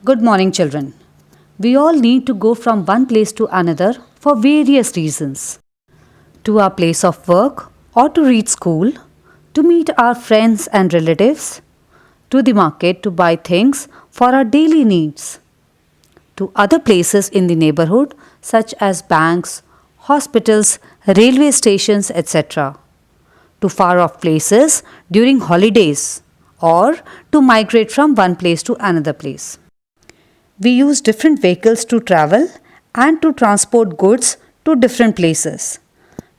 Good morning, children. We all need to go from one place to another for various reasons: to our place of work or to reach school, to meet our friends and relatives, to the market to buy things for our daily needs, to other places in the neighborhood such as banks, hospitals, railway stations, etc., to far off places during holidays, or to migrate from one place to another place. We use different vehicles to travel and to transport goods to different places.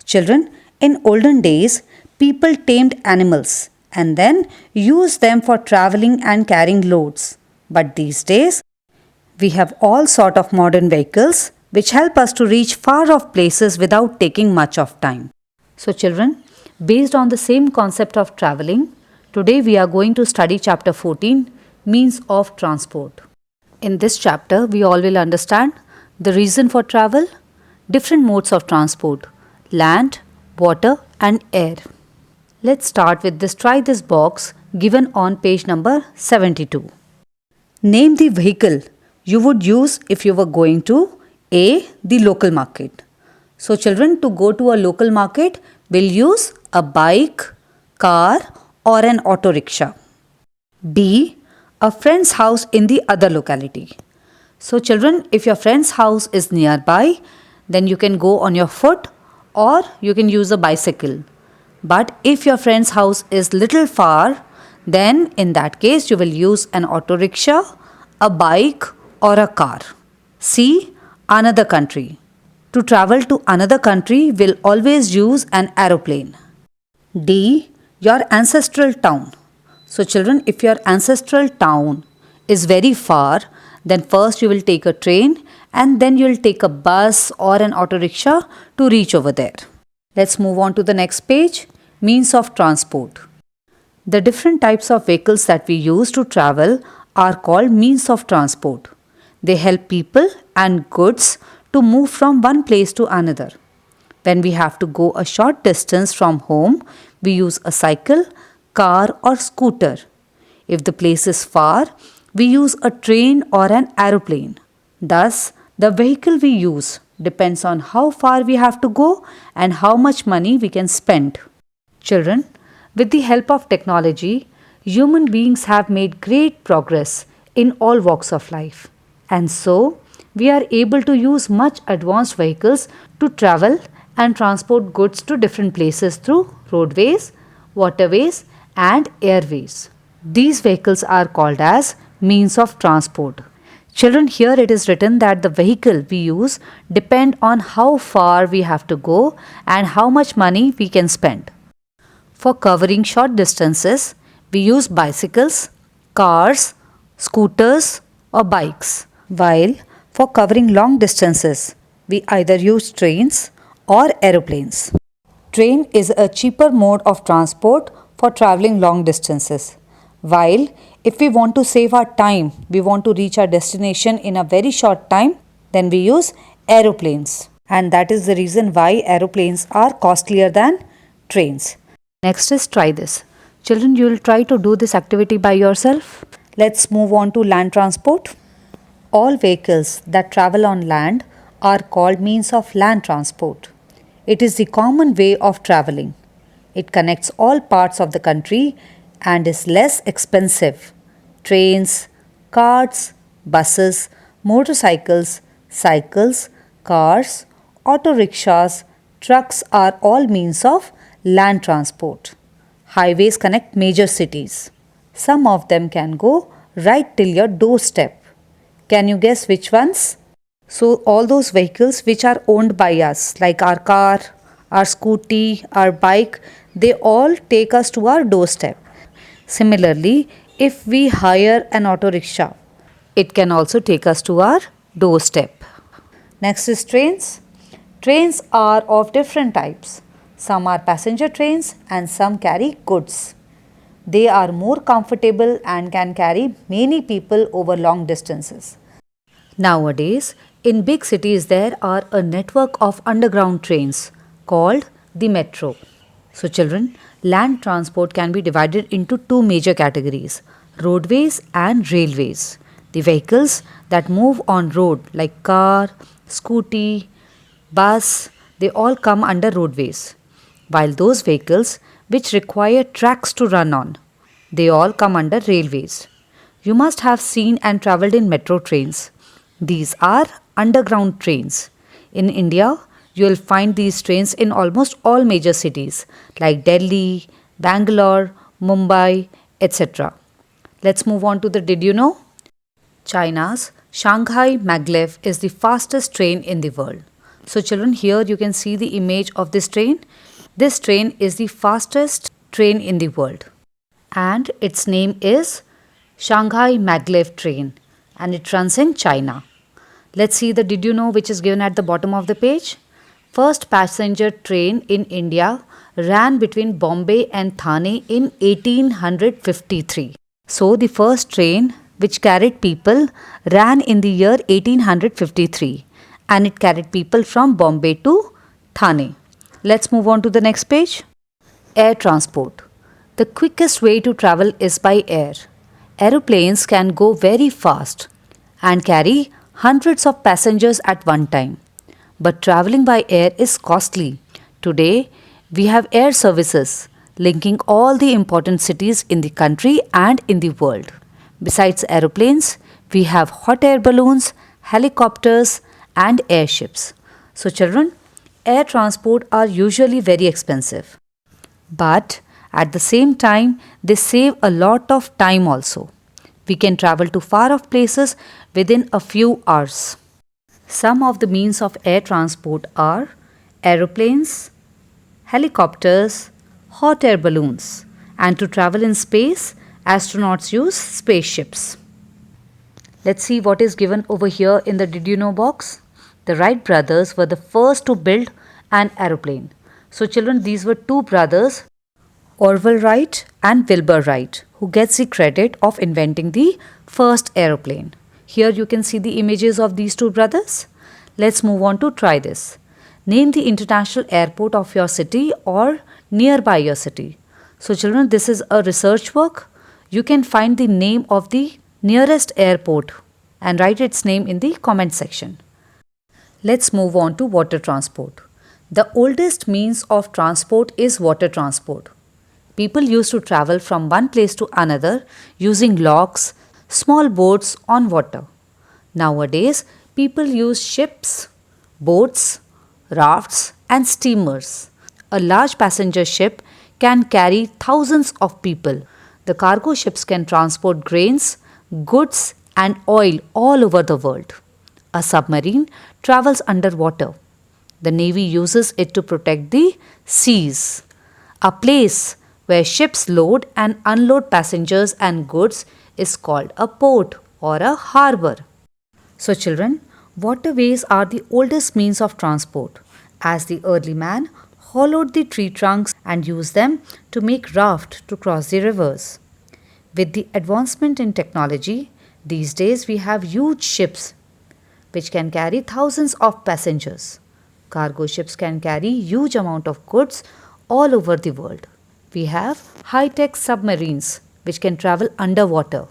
Children, in olden days, people tamed animals and then used them for traveling and carrying loads. But these days, we have all sort of modern vehicles which help us to reach far off places without taking much of time. So children, based on the same concept of traveling, today we are going to study chapter 14, means of transport. In this chapter, we all will understand the reason for travel, different modes of transport, land, water and air. Let's start with this try this box given on page number 72. Name the vehicle you would use if you were going to A. The local market. So children, to go to a local market, we'll use a bike, car or an auto rickshaw. B. A friend's house in the other locality. So children, if your friend's house is nearby, then you can go on your foot or you can use a bicycle. But if your friend's house is little far, then in that case you will use an auto rickshaw, a bike or a car. C. Another country. To travel to another country, we'll always use an aeroplane. D. Your ancestral town. So children, if your ancestral town is very far, then first you will take a train and then you will take a bus or an auto rickshaw to reach over there. Let's move on to the next page, means of transport. The different types of vehicles that we use to travel are called means of transport. They help people and goods to move from one place to another. When we have to go a short distance from home, we use a cycle, car or scooter. If the place is far, we use a train or an aeroplane. Thus, the vehicle we use depends on how far we have to go and how much money we can spend. Children, with the help of technology, human beings have made great progress in all walks of life. And so, we are able to use much advanced vehicles to travel and transport goods to different places through roadways, waterways and airways. These vehicles are called as means of transport. Children, here it is written that the vehicle we use depend on how far we have to go and how much money we can spend. For covering short distances, we use bicycles, cars, scooters or bikes. While for covering long distances, we either use trains or aeroplanes. Train is a cheaper mode of transport for traveling long distances. While if we want to save our time, we want to reach our destination in a very short time, then we use aeroplanes. And that is the reason why aeroplanes are costlier than trains. Next is try this. Children, you will try to do this activity by yourself. Let's move on to land transport. All vehicles that travel on land are called means of land transport. It is the common way of traveling. It connects all parts of the country and is less expensive. Trains, cars, buses, motorcycles, cycles, cars, auto rickshaws, trucks are all means of land transport. Highways connect major cities. Some of them can go right till your doorstep. Can you guess which ones? So all those vehicles which are owned by us, like our car, our scooty, our bike, they all take us to our doorstep. Similarly, if we hire an auto rickshaw, it can also take us to our doorstep. Next is trains. Trains are of different types. Some are passenger trains and some carry goods. They are more comfortable and can carry many people over long distances. Nowadays, in big cities there are a network of underground trains called the metro. So children, land transport can be divided into two major categories, roadways and railways. The vehicles that move on road like car, scooty, bus, they all come under roadways. While those vehicles which require tracks to run on, they all come under railways. You must have seen and travelled in metro trains. These are underground trains. In India, you will find these trains in almost all major cities like Delhi, Bangalore, Mumbai, etc. Let's move on to the Did you know? China's Shanghai Maglev is the fastest train in the world. So, children, here you can see the image of this train. This train is the fastest train in the world, and its name is Shanghai Maglev train, and it runs in China. Let's see the Did you know which is given at the bottom of the page. First passenger train in India ran between Bombay and Thane in 1853. So the first train which carried people ran in the year 1853, and it carried people from Bombay to Thane. Let's move on to the next page. Air transport. The quickest way to travel is by air. Aeroplanes can go very fast and carry hundreds of passengers at one time. But traveling by air is costly. Today, we have air services linking all the important cities in the country and in the world. Besides aeroplanes, we have hot air balloons, helicopters, and airships. So, children, air transport are usually very expensive. But at the same time, they save a lot of time also. We can travel to far off places within a few hours. Some of the means of air transport are aeroplanes, helicopters, hot air balloons, and to travel in space, astronauts use spaceships. Let's see what is given over here in the Did you know box. The Wright brothers were the first to build an aeroplane. So, children, these were two brothers, Orville Wright and Wilbur Wright, who gets the credit of inventing the first aeroplane. Here you can see the images of these two brothers. Let's move on to try this. Name the international airport of your city or nearby your city. So, children, this is a research work. You can find the name of the nearest airport and write its name in the comment section. Let's move on to water transport. The oldest means of transport is water transport. People used to travel from one place to another using logs, small boats on water. Nowadays, people use ships, boats, rafts, and steamers. A large passenger ship can carry thousands of people. The cargo ships can transport grains, goods, and oil all over the world. A submarine travels underwater. The Navy uses it to protect the seas. A place where ships load and unload passengers and goods is called a port or a harbour. So, children, waterways are the oldest means of transport, as the early man hollowed the tree trunks and used them to make raft to cross the rivers. With the advancement in technology, these days we have huge ships which can carry thousands of passengers. Cargo ships can carry huge amount of goods all over the world. We have high-tech submarines which can travel underwater.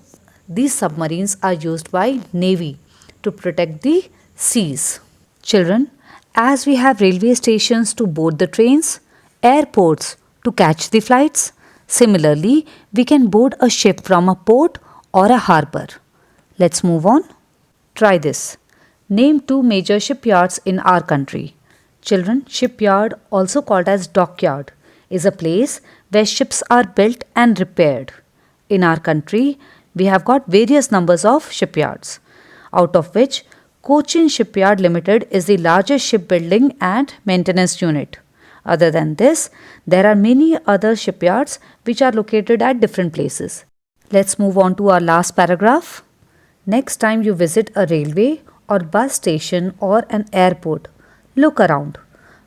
These submarines are used by Navy to protect the seas. Children, as we have railway stations to board the trains, airports to catch the flights, similarly, we can board a ship from a port or a harbour. Let's move on. Try this. Name two major shipyards in our country. Children, shipyard, also called as dockyard, is a place where ships are built and repaired. In our country, we have got various numbers of shipyards, out of which Cochin Shipyard Limited is the largest shipbuilding and maintenance unit. Other than this, there are many other shipyards which are located at different places. Let's move on to our last paragraph. Next time you visit a railway or bus station or an airport, look around.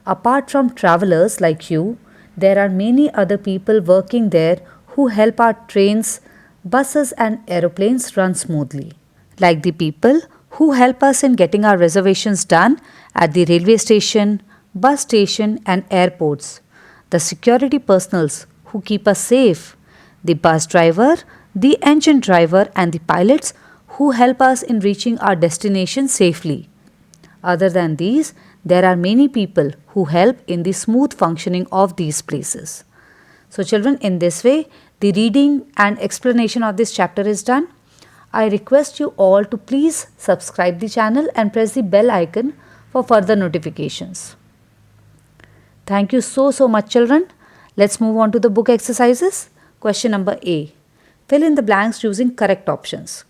Apart from travelers like you, there are many other people working there who help our trains, buses and aeroplanes run smoothly. Like the people who help us in getting our reservations done at the railway station, bus station and airports, the security personals who keep us safe, the bus driver, the engine driver and the pilots who help us in reaching our destination safely. Other than these, there are many people who help in the smooth functioning of these places. So children, in this way, the reading and explanation of this chapter is done. I request you all to please subscribe the channel and press the bell icon for further notifications. Thank you so much children. Let's move on to the book exercises. Question number A. Fill in the blanks using correct options.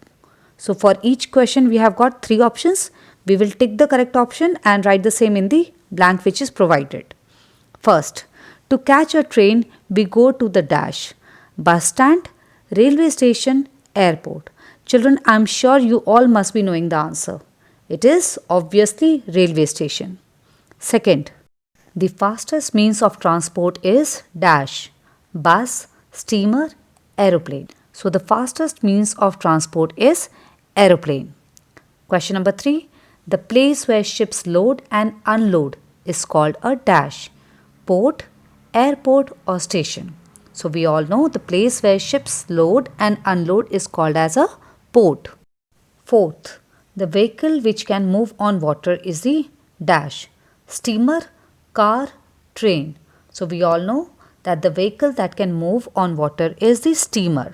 So for each question we have got 3 options. We will tick the correct option and write the same in the blank which is provided. First, to catch a train we go to the dash. Bus stand, railway station, airport. Children, I am sure you all must be knowing the answer. It is obviously railway station. Second, the fastest means of transport is dash. Bus, steamer, aeroplane. So the fastest means of transport is aeroplane. Question number 3. The place where ships load and unload is called a dash. Port, airport or station. So we all know the place where ships load and unload is called as a port. Fourth, the vehicle which can move on water is the dash. Steamer, car, train. So we all know that the vehicle that can move on water is the steamer.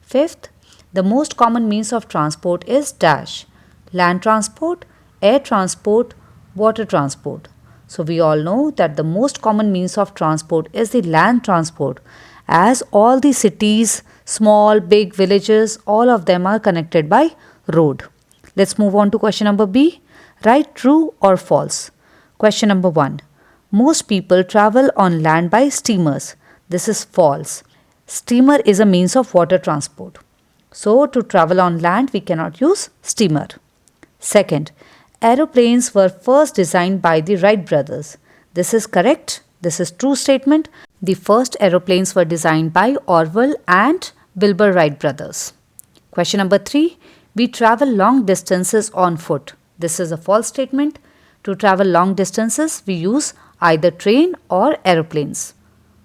Fifth, the most common means of transport is dash. Land transport, air transport, water transport. So we all know that the most common means of transport is the land transport, as all the cities, small, big villages, all of them are connected by road. Let's move on to question number B. Write true or false. Question number 1. Most people travel on land by steamers. This is false. Steamer is a means of water transport. So to travel on land we cannot use steamer. Second, aeroplanes were first designed by the Wright brothers. This is correct. This is true statement. The first aeroplanes were designed by Orville and Wilbur Wright brothers. Question number 3. We travel long distances on foot. This is a false statement. To travel long distances, we use either train or aeroplanes.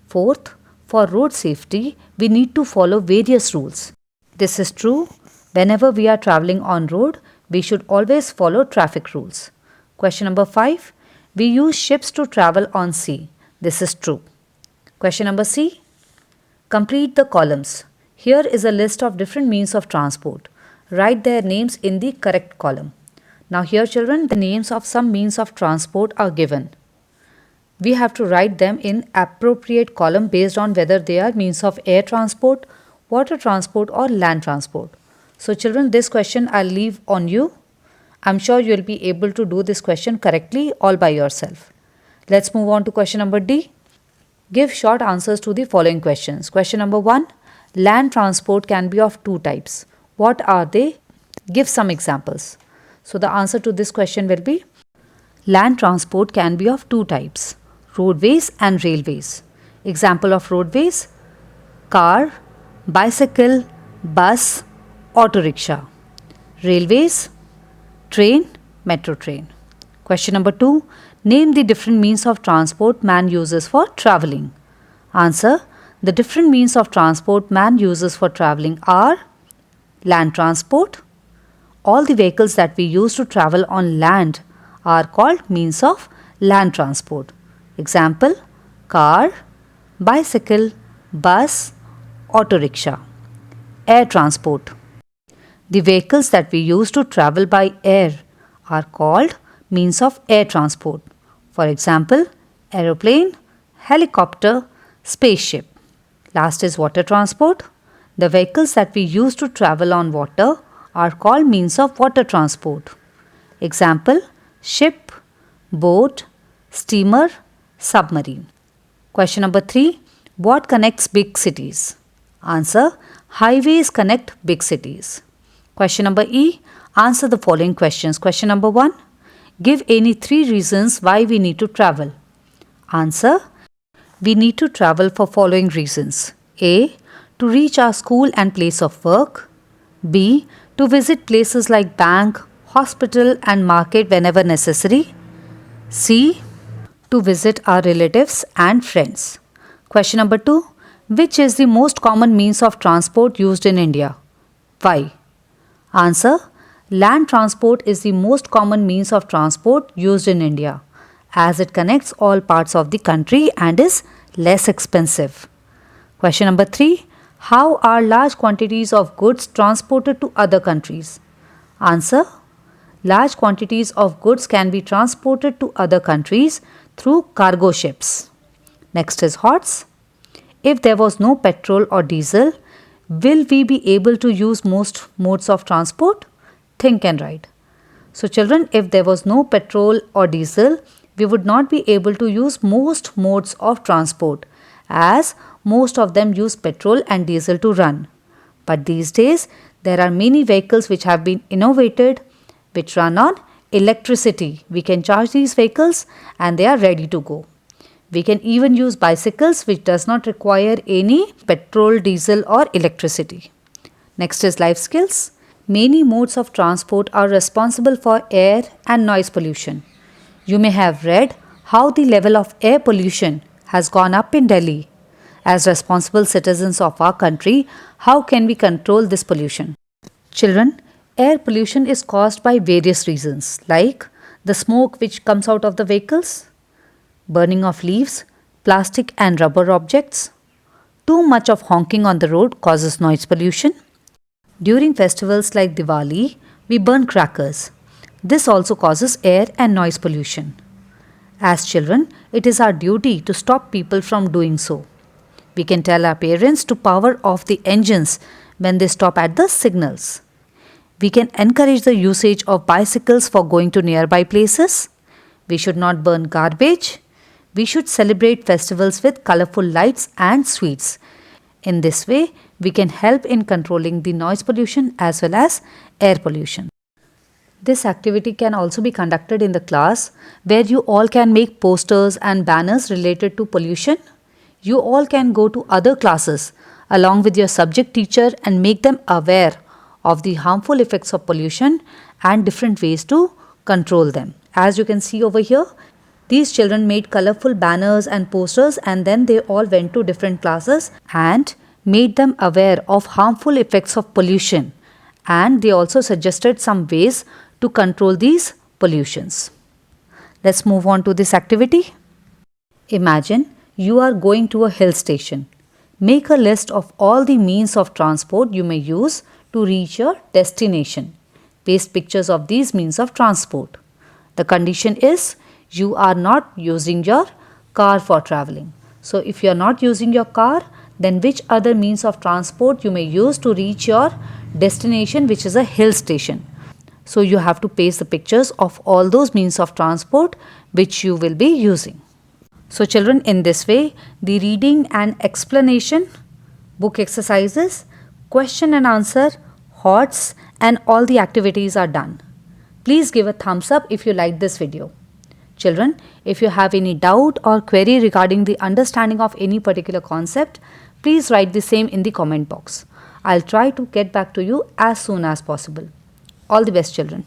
Fourth, for road safety, we need to follow various rules. This is true. Whenever we are traveling on road, we should always follow traffic rules. Question number 5. We use ships to travel on sea. This is true. Question number C. Complete the columns. Here is a list of different means of transport. Write their names in the correct column. Now here children, the names of some means of transport are given. We have to write them in appropriate column based on whether they are means of air transport, water transport or land transport. So children, this question I'll leave on you. I'm sure you'll be able to do this question correctly all by yourself. Let's move on to question number D. Give short answers to the following questions. Question number 1. Land transport can be of 2 types. What are they? Give some examples. So the answer to this question will be land transport can be of 2 types. Roadways and railways. Example of roadways: car, bicycle, bus, auto rickshaw. Railways: train, metro train. Question number 2. Name the different means of transport man uses for travelling. Answer: the different means of transport man uses for travelling are land transport. All the vehicles that we use to travel on land are called means of land transport. Example: car, bicycle, bus, auto rickshaw. Air transport. The vehicles that we use to travel by air are called means of air transport. For example, aeroplane, helicopter, spaceship. Last is water transport. The vehicles that we use to travel on water are called means of water transport. Example: ship, boat, steamer, submarine. Question number 3. What connects big cities? Answer: highways connect big cities. Question number E. Answer the following questions. Question number 1. Give any 3 reasons why we need to travel. Answer: we need to travel for following reasons. A. To reach our school and place of work. B. To visit places like bank, hospital and market whenever necessary. C. To visit our relatives and friends. Question number 2. Which is the most common means of transport used in India? Why? Answer: land transport is the most common means of transport used in India, as it connects all parts of the country and is less expensive. Question number 3. How are large quantities of goods transported to other countries? Answer: large quantities of goods can be transported to other countries through cargo ships. Next is HOTS. If there was no petrol or diesel, will we be able to use most modes of transport? Think and write. So children, if there was no petrol or diesel, we would not be able to use most modes of transport, as most of them use petrol and diesel to run. But these days, there are many vehicles which have been innovated which run on electricity. We can charge these vehicles and they are ready to go. We can even use bicycles which does not require any petrol, diesel or electricity. Next is life skills. Many modes of transport are responsible for air and noise pollution. You may have read how the level of air pollution has gone up in Delhi. As responsible citizens of our country, how can we control this pollution? Children, air pollution is caused by various reasons, like the smoke which comes out of the vehicles, burning of leaves, plastic and rubber objects. Too much of honking on the road causes noise pollution. During festivals like Diwali, we burn crackers. This also causes air and noise pollution. As children, it is our duty to stop people from doing so. We can tell our parents to power off the engines when they stop at the signals. We can encourage the usage of bicycles for going to nearby places. We should not burn garbage. We should celebrate festivals with colorful lights and sweets. In this way, we can help in controlling the noise pollution as well as air pollution. This activity can also be conducted in the class, where you all can make posters and banners related to pollution. You all can go to other classes along with your subject teacher and make them aware of the harmful effects of pollution and different ways to control them. As you can see over here, these children made colorful banners and posters, and then they all went to different classes and made them aware of harmful effects of pollution, and they also suggested some ways to control these pollutions. Let's move on to this activity. Imagine you are going to a hill station. Make a list of all the means of transport you may use to reach your destination. Paste pictures of these means of transport. The condition is you are not using your car for traveling. So if you are not using your car, then which other means of transport you may use to reach your destination, which is a hill station. So you have to paste the pictures of all those means of transport which you will be using. So children, in this way, the reading and explanation, book exercises, question and answer, HOTS and all the activities are done. Please give a thumbs up if you like this video. Children, if you have any doubt or query regarding the understanding of any particular concept, please write the same in the comment box. I'll try to get back to you as soon as possible. All the best, children.